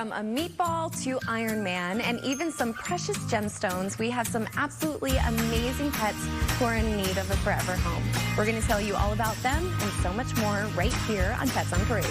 From a meatball to Iron Man and even some precious gemstones, we have some absolutely amazing pets who are in need of a forever home. We're going to tell you all about them and so much more right here on Pets on Parade.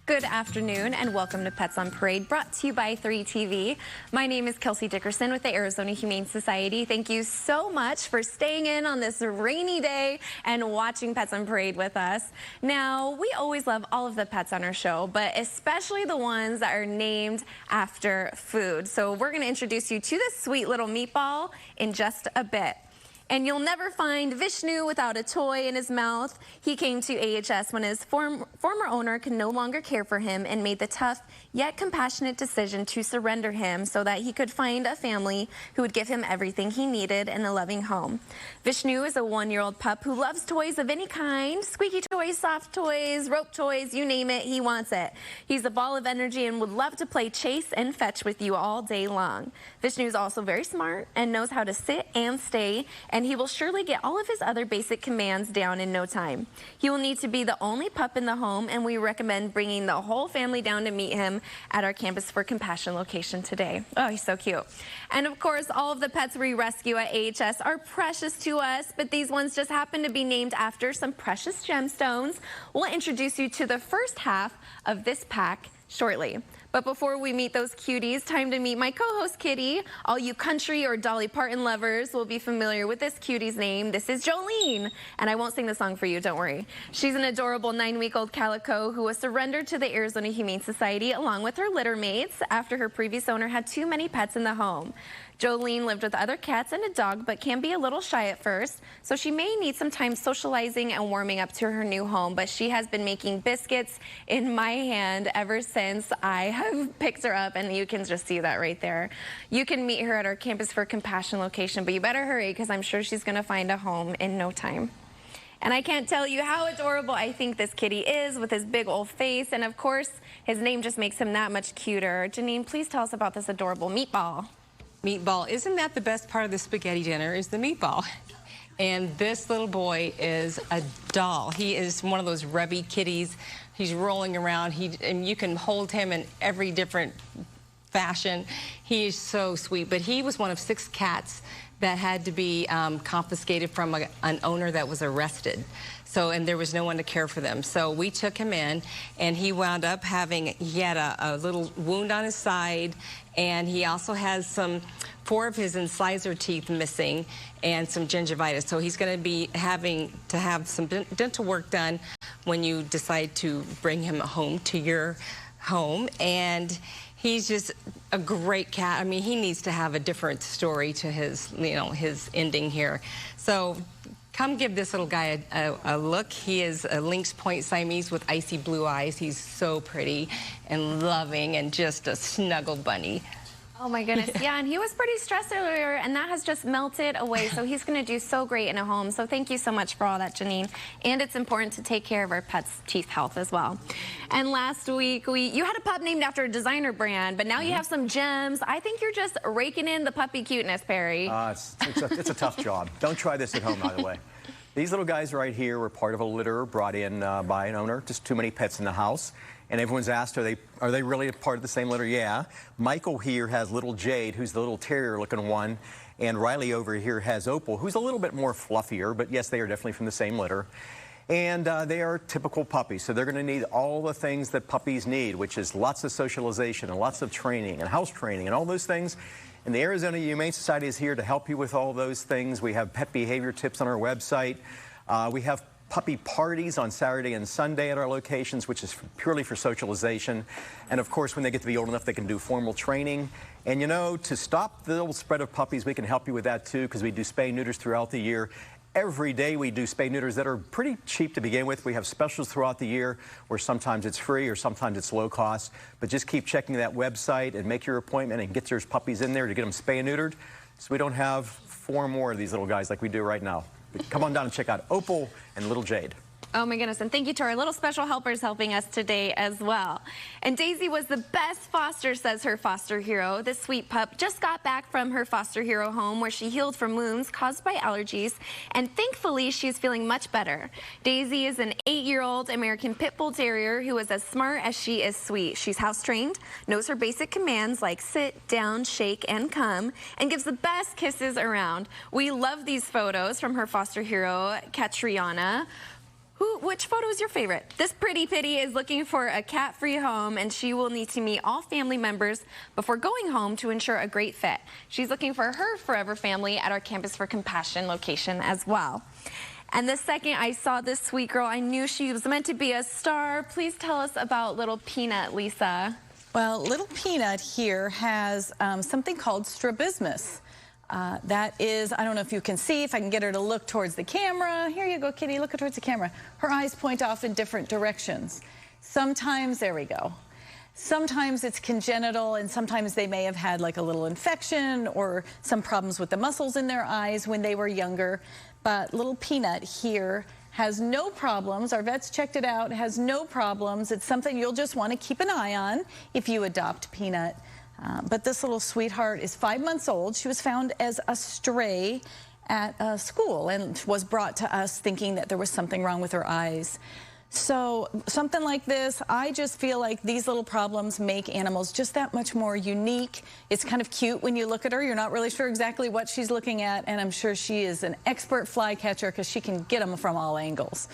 Good afternoon and welcome to Pets on Parade, brought to you by 3TV. My name is Kelsey Dickerson with the Arizona Humane Society. Thank you so much for staying in on this rainy day and watching Pets on Parade with us. Now, we always love all of the pets on our show, but especially the ones that are named after food. So we're going to introduce you to this sweet little meatball in just a bit. And you'll never find Vishnu without a toy in his mouth. He came to AHS when his former owner could no longer care for him and made the tough yet compassionate decision to surrender him so that he could find a family who would give him everything he needed in a loving home. Vishnu is a one-year-old pup who loves toys of any kind, squeaky toys, soft toys, rope toys, you name it, he wants it. He's a ball of energy and would love to play chase and fetch with you all day long. Vishnu is also very smart and knows how to sit and stay, and he will surely get all of his other basic commands down in no time. He will need to be the only pup in the home, and we recommend bringing the whole family down to meet him at our Campus for Compassion location today. Oh, he's so cute. And of course, all of the pets we rescue at AHS are precious to us, but these ones just happen to be named after some precious gemstones. We'll introduce you to the first half of this pack shortly. But before we meet those cuties, time to meet my co-host Kitty. All you country or Dolly Parton lovers will be familiar with this cutie's name. This is Jolene, and I won't sing the song for you, don't worry. She's an adorable 9-week-old calico who was surrendered to the Arizona Humane Society along with her litter mates after her previous owner had too many pets in the home. Jolene lived with other cats and a dog, but can be a little shy at first, so she may need some time socializing and warming up to her new home, but she has been making biscuits in my hand ever since I have picked her up, and you can just see that right there. You can meet her at our Campus for Compassion location, but you better hurry because I'm sure she's going to find a home in no time. And I can't tell you how adorable I think this kitty is with his big old face, and of course, his name just makes him that much cuter. Janine, please tell us about this adorable meatball. Meatball, isn't that the best part of the spaghetti dinner, is the meatball? And this little boy is a doll. He is one of those rubby kitties. He's rolling around, and you can hold him in every different fashion. He is so sweet, but he was one of 6 cats that had to be confiscated from an owner that was arrested. And there was no one to care for them. So we took him in, and he wound up he had a little wound on his side, and he also has 4 of his incisor teeth missing and some gingivitis. So he's going to be having to have some dental work done when you decide to bring him home to your home. And he's just a great cat. I mean, he needs to have a different story to his, his ending here. So come give this little guy a look. He is a Lynx Point Siamese with icy blue eyes. He's so pretty and loving and just a snuggle bunny. Oh my goodness, yeah, and he was pretty stressed earlier, and that has just melted away, so he's going to do so great in a home. So thank you so much for all that, Janine. And it's important to take care of our pets' teeth health as well. And last week, you had a pup named after a designer brand, but now you have some gems. I think you're just raking in the puppy cuteness, Perry. It's a tough job. Don't try this at home, by the way. These little guys right here were part of a litter brought in by an owner. Just too many pets in the house. And everyone's asked, are they really a part of the same litter? Yeah. Michael here has little Jade, who's the little terrier-looking one. And Riley over here has Opal, who's a little bit more fluffier. But yes, they are definitely from the same litter. And they are typical puppies. So they're going to need all the things that puppies need, which is lots of socialization and lots of training and house training and all those things. And the Arizona Humane Society is here to help you with all those things. We have pet behavior tips on our website. We have puppy parties on Saturday and Sunday at our locations, which is purely for socialization. And of course, when they get to be old enough, they can do formal training. And to stop the little spread of puppies, we can help you with that too, because we do spay neuters throughout the year. Every day we do spay neuters that are pretty cheap to begin with. We have specials throughout the year where sometimes it's free or sometimes it's low cost. But just keep checking that website and make your appointment and get your puppies in there to get them spay and neutered, so we don't have 4 more of these little guys like we do right now. Come on down and check out Opal and little Jade. Oh my goodness, and thank you to our little special helpers helping us today as well. And Daisy was the best foster, says her foster hero. This sweet pup just got back from her foster hero home where she healed from wounds caused by allergies, and thankfully she's feeling much better. Daisy is an 8-year-old American Pit Bull Terrier who is as smart as she is sweet. She's house trained, knows her basic commands like sit, down, shake, and come, and gives the best kisses around. We love these photos from her foster hero, Katriana. Which photo is your favorite? This pretty pitty is looking for a cat-free home, and she will need to meet all family members before going home to ensure a great fit. She's looking for her forever family at our Campus for Compassion location as well. And the second I saw this sweet girl, I knew she was meant to be a star. Please tell us about little Peanut, Lisa. Well, little Peanut here has something called strabismus. That is, I don't know if you can see, if I can get her to look towards the camera. Here you go, kitty, look towards the camera. Her eyes point off in different directions. Sometimes, there we go. Sometimes it's congenital, and sometimes they may have had like a little infection or some problems with the muscles in their eyes when they were younger. But little Peanut here has no problems. Our vets checked it out, has no problems. It's something you'll just want to keep an eye on if you adopt Peanut. But this little sweetheart is 5 months old. She was found as a stray at a school and was brought to us thinking that there was something wrong with her eyes. So something like this, I just feel like these little problems make animals just that much more unique. It's kind of cute when you look at her. You're not really sure exactly what she's looking at, and I'm sure she is an expert fly catcher because she can get them from all angles.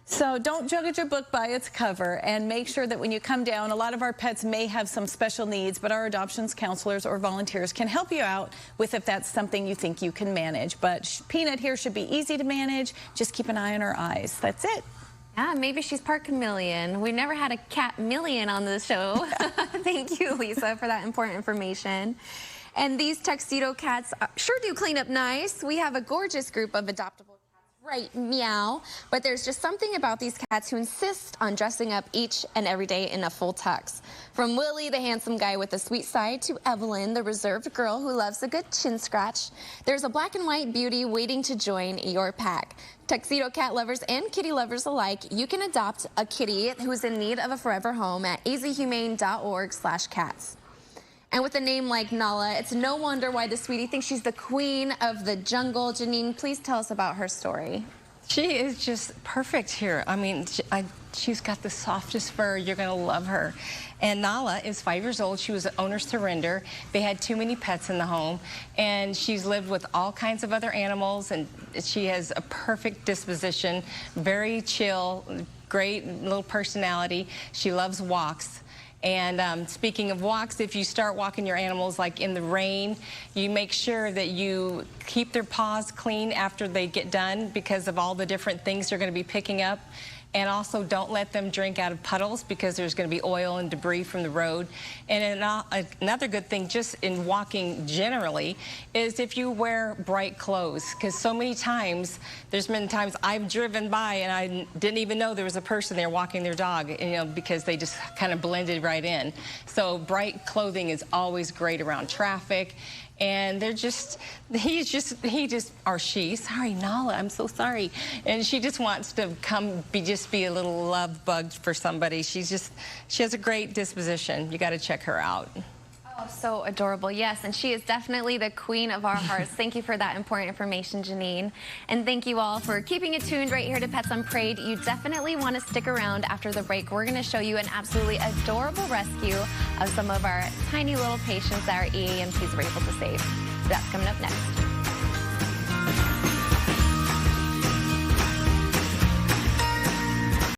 So don't judge a book by its cover, and make sure that when you come down, a lot of our pets may have some special needs, but our adoptions counselors or volunteers can help you out with if that's something you think you can manage. But Peanut here should be easy to manage. Just keep an eye on her eyes. That's it. Yeah, maybe she's part chameleon. We've never had a cat million on the show. Thank you, Lisa, for that important information. And these tuxedo cats sure do clean up nice. We have a gorgeous group of adoptable right, meow. But there's just something about these cats who insist on dressing up each and every day in a full tux. From Willie, the handsome guy with the sweet side, to Evelyn, the reserved girl who loves a good chin scratch, there's a black and white beauty waiting to join your pack. Tuxedo cat lovers and kitty lovers alike, you can adopt a kitty who's in need of a forever home at azhumane.org/cats. And with a name like Nala, it's no wonder why the sweetie thinks she's the queen of the jungle. Janine, please tell us about her story. She is just perfect here. I mean, she's got the softest fur. You're going to love her. And Nala is 5 years old. She was an owner's surrender. They had too many pets in the home, and she's lived with all kinds of other animals, and she has a perfect disposition, very chill, great little personality. She loves walks. And speaking of walks, if you start walking your animals like in the rain, you make sure that you keep their paws clean after they get done because of all the different things they're going to be picking up. And also don't let them drink out of puddles because there's going to be oil and debris from the road. And another good thing just in walking generally is if you wear bright clothes, because so many times, there's been times I've driven by and I didn't even know there was a person there walking their dog, you know, because they just kind of blended right in. So bright clothing is always great around traffic. And they're just, or she, sorry, Nala, I'm so sorry. And she just wants to come just be a little love bug for somebody. She has a great disposition. You got to check her out. Oh, so adorable. Yes, and she is definitely the queen of our hearts. Thank you for that important information, Janine. And thank you all for keeping it tuned right here to Pets on Parade. You definitely want to stick around after the break. We're going to show you an absolutely adorable rescue of some of our tiny little patients that our EAMTs were able to save. That's coming up next.